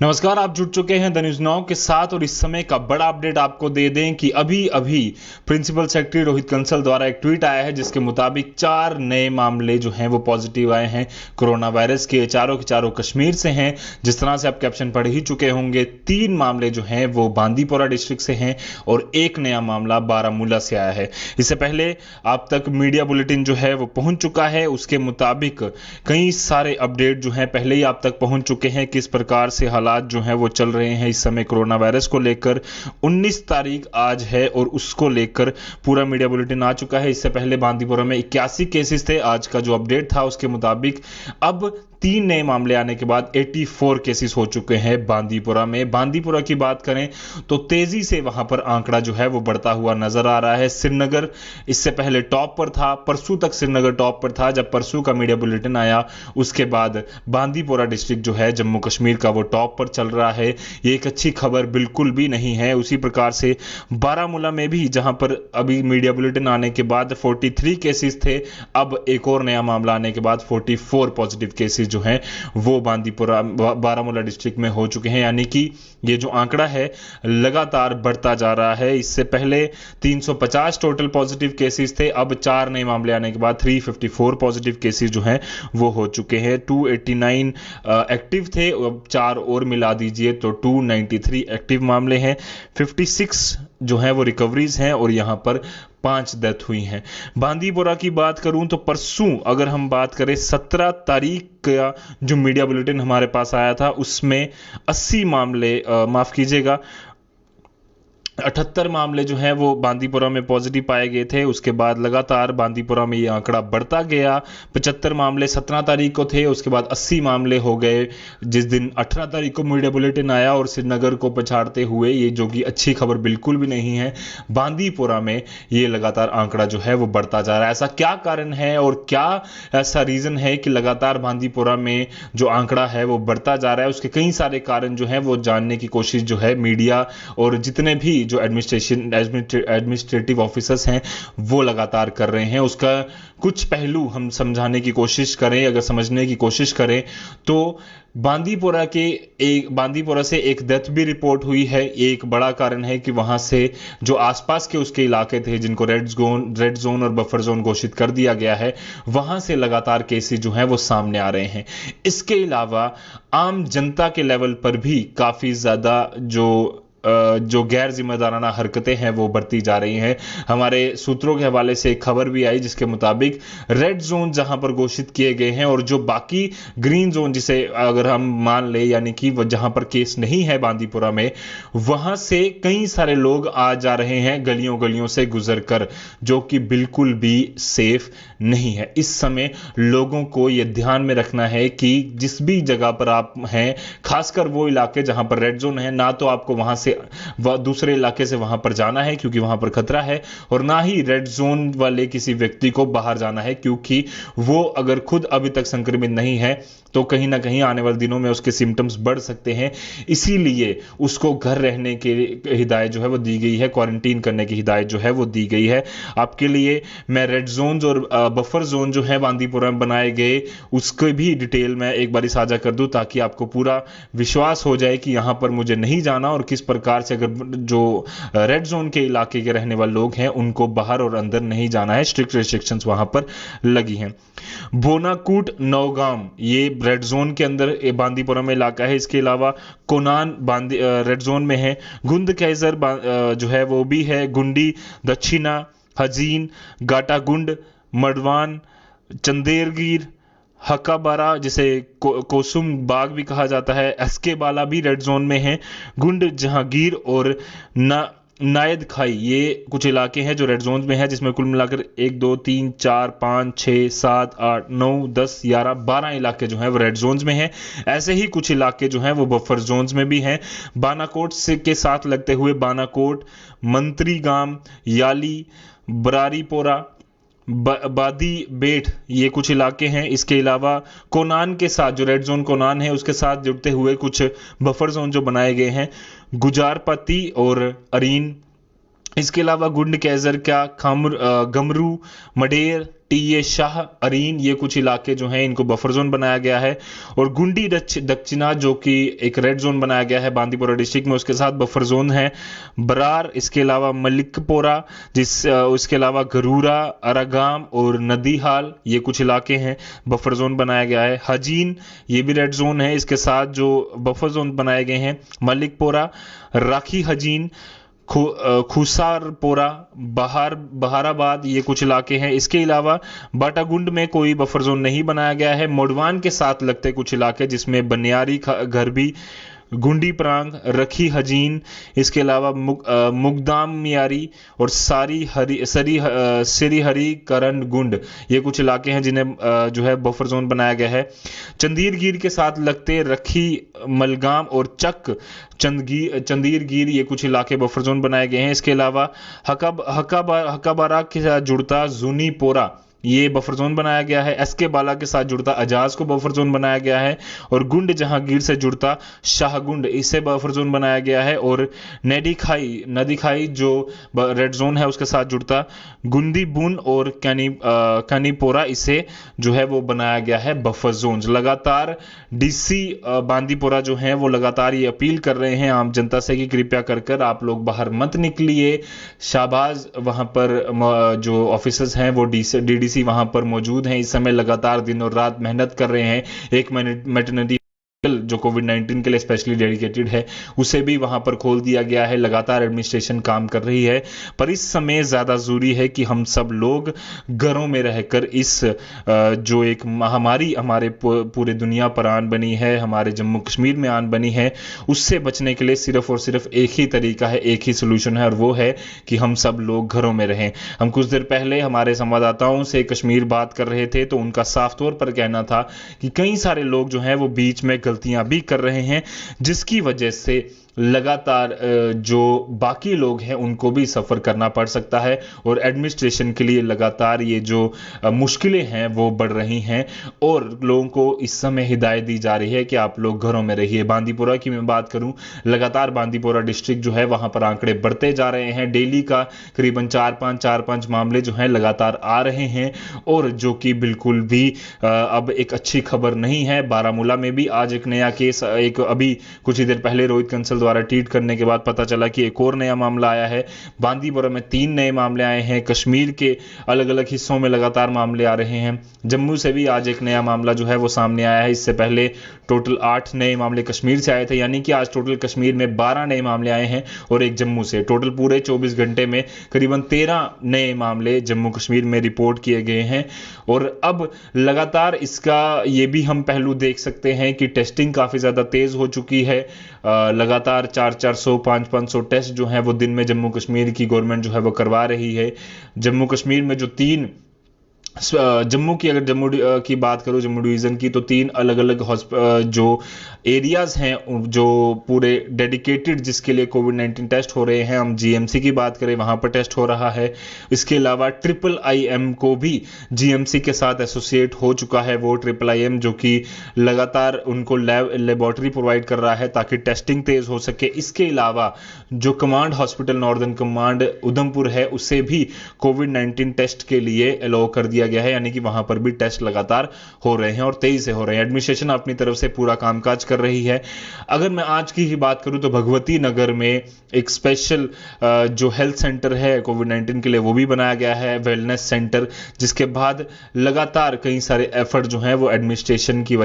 नमस्कार, आप जुड़ चुके हैं द न्यूज़ नाउ के साथ और इस समय का बड़ा अपडेट आपको दे दें कि अभी-अभी प्रिंसिपल सेक्रेटरी रोहित कंसल द्वारा एक ट्वीट आया है जिसके मुताबिक 4 नए मामले जो हैं वो पॉजिटिव आए हैं कोरोना वायरस के चारों कश्मीर से हैं। जिस तरह से आप कैप्शन पढ़ ही चुके होंगे, 3 मामले जो हैं वो बांदीपोरा डिस्ट्रिक्ट से हैं और एक नया मामला बारामूला से आया है। इससे पहले आप तक मीडिया बुलेटिन जो है वो पहुंच चुका है। उसके मुताबिक कई सारे अपडेट जो हैं पहले ही आप तक पहुंच चुके हैं। किस प्रकार से हालात जो हैं वो चल रहे हैं इस समय कोरोना वायरस को लेकर। 19 तारीख आज है और उसको लेकर पूरा मीडिया बुलेटिन आ चुका है। इससे पहले बांदीपुरा में 81 केसेस थे। आज का जो अपडेट था उसके मुताबिक अब 3 नए मामले आने के बाद 84 केसेस हो चुके हैं बांदीपुरा में। बांदीपुरा की बात करें तो तेजी से वहां पर आंकड़ा जो है वो बढ़ता हुआ नजर आ रहा है। श्रीनगर इससे पहले टॉप पर था, परसों तक श्रीनगर टॉप पर था। जब परसों का मीडिया बुलेटिन आया उसके बाद बांदीपोरा डिस्ट्रिक्ट जो है जम्मू कश्मीर का वो टॉप पर चल रहा है। ये एक अच्छी खबर बिल्कुल भी नहीं है। उसी प्रकार से बारामूला में भी जहां पर अभी मीडिया बुलेटिन आने के बाद 43 केसेस थे, अब एक और नया मामला आने के बाद 44 पॉजिटिव केसेस जो हैं वो बांदीपुरा बारामूला डिस्ट्रिक्ट में हो चुके हैं। यानी कि ये जो आंकड़ा है लगातार बढ़ता जा रहा है। इससे पहले 350 टोटल पॉजिटिव केसेस थे, अब 4 नए मामले आने के बाद 354 पॉजिटिव केसेस जो हैं वो हो चुके हैं। 289 एक्टिव थे, अब 4 और मिला दीजिए तो 293 एक्टिव मामले हैं। 56 जो है वो रिकवरीज हैं और यहां पर 5 डेथ हुई हैं। बांदीपोरा की बात करूं तो परसों अगर हम बात करें 17 तारीख का जो मीडिया बुलेटिन हमारे पास आया था उसमें 80 मामले माफ कीजिएगा 78 मामले जो हैं वो बांदीपुरा में पॉजिटिव पाए गए थे। उसके बाद लगातार बांदीपुरा में ये आंकड़ा बढ़ता गया। 75 मामले 17 तारीख को थे, उसके बाद 80 मामले हो गए जिस दिन 18 तारीख को मीडिया बुलेटिन आया और श्रीनगर को पछाड़ते हुए, ये जो कि अच्छी खबर बिल्कुल भी नहीं है, बांदीपुरा में ये लगातार आंकड़ा जो है वो बढ़ता जा रहा है। ऐसा क्या कारण है और क्या ऐसा रीज़न है कि लगातार बांदीपुरा में जो आंकड़ा है वो बढ़ता जा रहा है? उसके कई सारे कारण जो है वो जानने की कोशिश जो है मीडिया और जितने भी जो एडमिनिस्ट्रेटिव ऑफिसर्स हैं वो लगातार कर रहे हैं। उसका कुछ पहलू हम समझाने की कोशिश करें, अगर समझने की कोशिश करें तो बांदीपुरा से एक डेथ भी रिपोर्ट हुई है। ये एक बड़ा कारण है कि वहां से जो आसपास के उसके इलाके थे जिनको रेड जोन और बफर जोन घोषित कर दिया गया है, वहां से लगातार केसेस जो हैं वो सामने आ रहे हैं। इसके अलावा आम जनता के लेवल पर भी काफी ज्यादा जो गैर जिम्मेदाराना हरकतें हैं वो बढ़ती जा रही हैं। हमारे सूत्रों के हवाले से एक खबर भी आई जिसके मुताबिक रेड जोन जहां पर घोषित किए गए हैं और जो बाकी ग्रीन जोन जिसे अगर हम मान ले यानी कि जहां पर केस नहीं है बांदीपुरा में, वहां से कई सारे लोग आ जा रहे हैं गलियों गलियों से गुजर कर, जो कि बिल्कुल भी सेफ नहीं है। इस समय लोगों को यह ध्यान में रखना है कि जिस भी जगह पर आप हैं, खासकर वो इलाके जहां पर रेड जोन है, ना तो आपको वहां से दूसरे इलाके से वहां पर जाना है क्योंकि वहां पर खतरा है, और ना ही रेड जोन वाले किसी व्यक्ति को बाहर जाना है क्योंकि वो अगर खुद अभी तक संक्रमित नहीं है तो कहीं ना कहीं आने वाले दिनों में उसके सिम्टम्स बढ़ सकते हैं। इसीलिए उसको घर रहने की हिदायत जो है वो दी गई है, क्वारंटीन करने की हिदायत जो है वो दी गई है। आपके लिए मैं रेड जोन और बफर जोन जो है बांदीपुरा में बनाए गए उसके भी डिटेल में एक बार साझा कर दूं ताकि आपको पूरा विश्वास हो जाए कि यहां पर मुझे नहीं जाना और किस प्रकार से अगर जो रेड जोन के इलाके के रहने वाले लोग हैं उनको बाहर और अंदर नहीं जाना है। स्ट्रिक्ट रिस्ट्रिक्शंस वहां पर लगी हैं। बोनाकूट नौगाम ये रेड जोन के अंदर बांदीपुरा में इलाका है। इसके अलावा कोनान रेड जोन में है। गुंद कैजर जो है वो भी है। गुंडी, दक्षिणा, हजीन, गाटागुंड, मडवान, चंदेरगीर, हकाबारा जिसे कोसुम बाग भी कहा जाता है, एसके बाला भी रेड जोन में है। गुंड, जहांगीर और नायद खाई ये कुछ इलाके हैं जो रेड जोन में है, जिसमें कुल मिलाकर 1 2 3 4 5 6 7 8 9 10 11 12 इलाके जो हैं वो रेड जोन में हैं। ऐसे ही कुछ इलाके जो हैं वो बफर जोन में भी हैं। बानाकोट से के साथ लगते हुए बानाकोट, मंत्री गांव, याली, बरारीपोरा, बादी बेट ये कुछ इलाके हैं। इसके अलावा कोनान के साथ जो रेड जोन कोनान है उसके साथ जुड़ते हुए कुछ बफर जोन जो बनाए गए हैं, गुजारपति और अरीन इसके अलावा गुंड कैजर का गमरू, मडेर, टीए शाह, अरीन, ये कुछ इलाके जो हैं इनको बफर जोन बनाया गया है। और गुंडी दक्षिणा जो कि एक रेड जोन बनाया गया है बांदीपोरा डिस्ट्रिक्ट में, उसके साथ बफर जोन है। बरार, इसके अलावा मलिकपोरा, उसके अलावा गरूरा, अरागाम और नदीहाल, ये कुछ इलाके हैं बफर जोन बनाया गया है। हजीन, ये भी रेड जोन है, इसके साथ जो बफर जोन बनाए गए हैं मलिकपोरा, राखी हजीन, खुसारपोरा, बहाराबाद, ये कुछ इलाके हैं। इसके अलावा बाटागुंड में कोई बफर जोन नहीं बनाया गया है। मोडवान के साथ लगते कुछ इलाके जिसमें बनियारी घरबी, गुंडी प्रांग, रखी हजीन, इसके अलावा मुगदाम मियारी और सरी हरी करण गुंड, ये कुछ इलाके हैं जिन्हें जो है बफर जोन बनाया गया है। चंदीरगीर के साथ लगते रखी, मलगाम और चक चंदीरगीर, ये कुछ इलाके बफर जोन बनाए गए हैं। इसके अलावा हकाबारा के साथ जुड़ता जूनीपोरा, ये बफर जोन बनाया गया है। एसके बाला के साथ जुड़ता अजाज को बफर जोन बनाया गया है। और गुंड जहांगीर से जुड़ता शाहगुंड, इसे बफर जोन बनाया गया है। और नदी खाई जो रेड जोन है उसके साथ जुड़ता गुंदी बुन और कैनीपोरा, इसे जो है वो बनाया गया है बफर जोन। लगातार डीसी बांदीपोरा जो है वो लगातार ये अपील कर रहे हैं आम जनता से कि कृपया कर आप लोग बाहर मत निकलिए। शाहबाज वहां पर जो ऑफिसर्स हैं वो डीडीसी वहां पर मौजूद हैं, इस समय लगातार दिन और रात मेहनत कर रहे हैं। एक मैटरनिटी जो कोविड-19 के लिए स्पेशली डेडिकेटेड है उसे भी वहां पर खोल दिया गया है। लगातार एडमिनिस्ट्रेशन काम कर रही है, पर इस समय ज्यादा जरूरी है कि हम सब लोग घरों में रहकर इस जो एक महामारी हमारे पूरे दुनिया पर आन बनी है, हमारे जम्मू कश्मीर में आन बनी है, उससे बचने के लिए सिर्फ और सिर्फ एक ही तरीका है, एक ही सोल्यूशन है, और वो है कि हम सब लोग घरों में रहें। हम कुछ देर पहले हमारे संवाददाताओं से कश्मीर बात कर रहे थे तो उनका साफ तौर पर कहना था कि कई सारे लोग जो हैं वो बीच में गलतियां भी कर रहे हैं, जिसकी वजह से लगातार जो बाकी लोग हैं उनको भी सफ़र करना पड़ सकता है। और एडमिनिस्ट्रेशन के लिए लगातार ये जो मुश्किलें हैं वो बढ़ रही हैं और लोगों को इस समय हिदायत दी जा रही है कि आप लोग घरों में रहिए। बांदीपोरा की मैं बात करूं, लगातार बांदीपोरा डिस्ट्रिक्ट जो है वहां पर आंकड़े बढ़ते जा रहे हैं। डेली का करीबन 4-5 मामले जो हैं लगातार आ रहे हैं और जो कि बिल्कुल भी अब एक अच्छी खबर नहीं है। बारामूला में भी आज एक नया केस, एक अभी कुछ ही देर पहले रोहित कंसल द्वारा ट्वीट करने के बाद पता चला कि एक और नया मामला आया है। बांदीपोरा में 3 नए मामले आए हैं। कश्मीर के अलग अलग हिस्सों में लगातार मामले आ रहे हैं। जम्मू से भी आज एक नया मामला जो है वो सामने आया है। इससे पहले टोटल 8 नए मामले कश्मीर से आए थे, यानी कि आज टोटल कश्मीर में 12 नए मामले आए हैं और एक जम्मू से। टोटल पूरे 24 घंटे में करीबन 13 नए मामले जम्मू कश्मीर में रिपोर्ट किए गए हैं। और अब लगातार इसका ये भी हम पहलू देख सकते हैं कि टेस्टिंग काफ़ी ज़्यादा तेज़ हो चुकी है। लगातार 400-400, 500-500 टेस्ट जो हैं वो दिन में जम्मू कश्मीर की गवर्नमेंट जो है वो करवा रही है। जम्मू कश्मीर में जो 3 जम्मू की, अगर जम्मू की बात करूं, जम्मू डिवीज़न की, तो 3 अलग अलग जो एरियाज़ हैं जो पूरे डेडिकेटेड जिसके लिए कोविड-19 टेस्ट हो रहे हैं। हम जीएमसी की बात करें, वहाँ पर टेस्ट हो रहा है। इसके अलावा IIIM को भी जीएमसी के साथ एसोसिएट हो चुका है वो IIIM, जो कि लगातार उनको लेबॉर्ट्री प्रोवाइड कर रहा है ताकि टेस्टिंग तेज़ हो सके। इसके अलावा जो command hospital northern command Udhampur है उसे भी कोविड-19 टेस्ट के लिए अलाउ कर दिया गया है, यानी कि वहां पर भी टेस्ट लगातार हो रहे हैं और तेजी से हो रहे हैं। एडमिनिस्ट्रेशन अपनी तरफ से पूरा कामकाज कर रही है। अगर मैं आज की ही बात करूं तो भगवती नगर में एक स्पेशल जो हेल्थ सेंटर है कोविड-19 के लिए वो भी बनाया गया है, वेलनेस सेंटर, जिसके बाद लगातार कई सारे एफर्ट जो हैं वो एडमिनिस्ट्रेशन की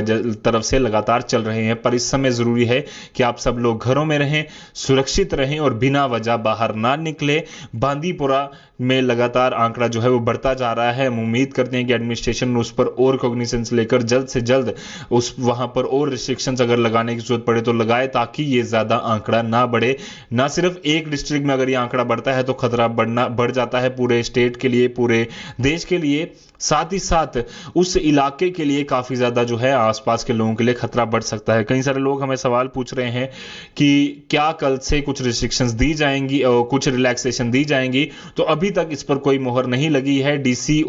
तरफ से लगातार चल रहे हैं। पर इस समय जरूरी है कि आप सब लोग घरों में रहें, सुरक्षित रहें और बिना वजह बाहर ना निकले। बांदीपोरा में लगातार आंकड़ा जो है वो बढ़ता जा रहा है। हम उम्मीद करते हैं कि एडमिनिस्ट्रेशन उस पर और कॉग्निसेंस लेकर जल्द से जल्द उस वहां पर और रिस्ट्रिक्शंस अगर लगाने की जरूरत पड़े तो लगाए, ताकि ये ज्यादा आंकड़ा ना बढ़े। ना सिर्फ एक डिस्ट्रिक्ट में अगर ये आंकड़ा बढ़ता है तो खतरा बढ़ जाता है पूरे स्टेट के लिए, पूरे देश के लिए, साथ ही साथ उस इलाके के लिए काफी ज्यादा जो है आसपास के लोगों के लिए खतरा बढ़ सकता है। कई सारे लोग हमें सवाल पूछ रहे हैं कि क्या कल से कुछ रिस्ट्रिक्शंस दी जाएंगी और कुछ रिलैक्सेशन दी जाएंगी, तो अभी तक इस पर कोई मोहर नहीं लगी है। डीसी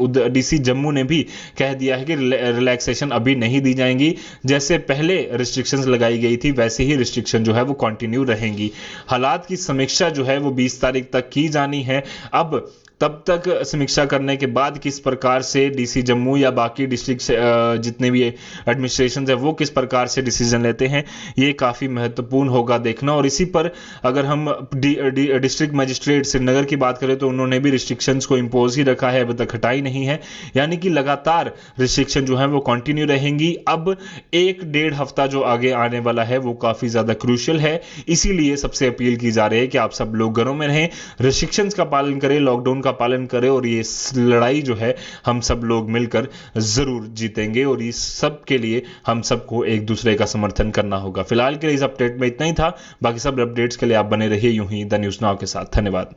डीसी जम्मू ने भी कह दिया है कि रिलैक्सेशन अभी नहीं दी जाएंगी, जैसे पहले रिस्ट्रिक्शंस लगाई गई थी वैसे ही रिस्ट्रिक्शन जो है वो कंटिन्यू रहेंगी। हालात की समीक्षा जो है वो 20 तारीख तक की जानी है। अब तब तक समीक्षा करने के बाद किस प्रकार से डीसी जम्मू या बाकी डिस्ट्रिक्ट जितने भी एडमिनिस्ट्रेशन है वो किस प्रकार से डिसीजन लेते हैं, ये काफ़ी महत्वपूर्ण होगा देखना। और इसी पर अगर हम डिस्ट्रिक्ट मजिस्ट्रेट श्रीनगर की बात करें तो उन्होंने भी रिस्ट्रिक्शंस को इम्पोज ही रखा है, अभी तक हटाई नहीं है, यानी कि लगातार रिस्ट्रिक्शन जो है वो कंटिन्यू रहेंगी। अब 1-1.5 हफ्ता जो आगे आने वाला है वो काफ़ी ज़्यादा क्रूशियल है, इसीलिए सबसे अपील की जा रही है कि आप सब लोग घरों में रहें, रिस्ट्रिक्शंस का पालन करें, लॉकडाउन का पालन करें, और ये लड़ाई जो है हम सब लोग मिलकर जरूर जीतेंगे, और इस सब के लिए हम सबको एक दूसरे का समर्थन करना होगा। फिलहाल के लिए इस अपडेट में इतना ही था, बाकी सब अपडेट्स के लिए आप बने रहिए यूं ही द न्यूज़ नाउ के साथ। धन्यवाद।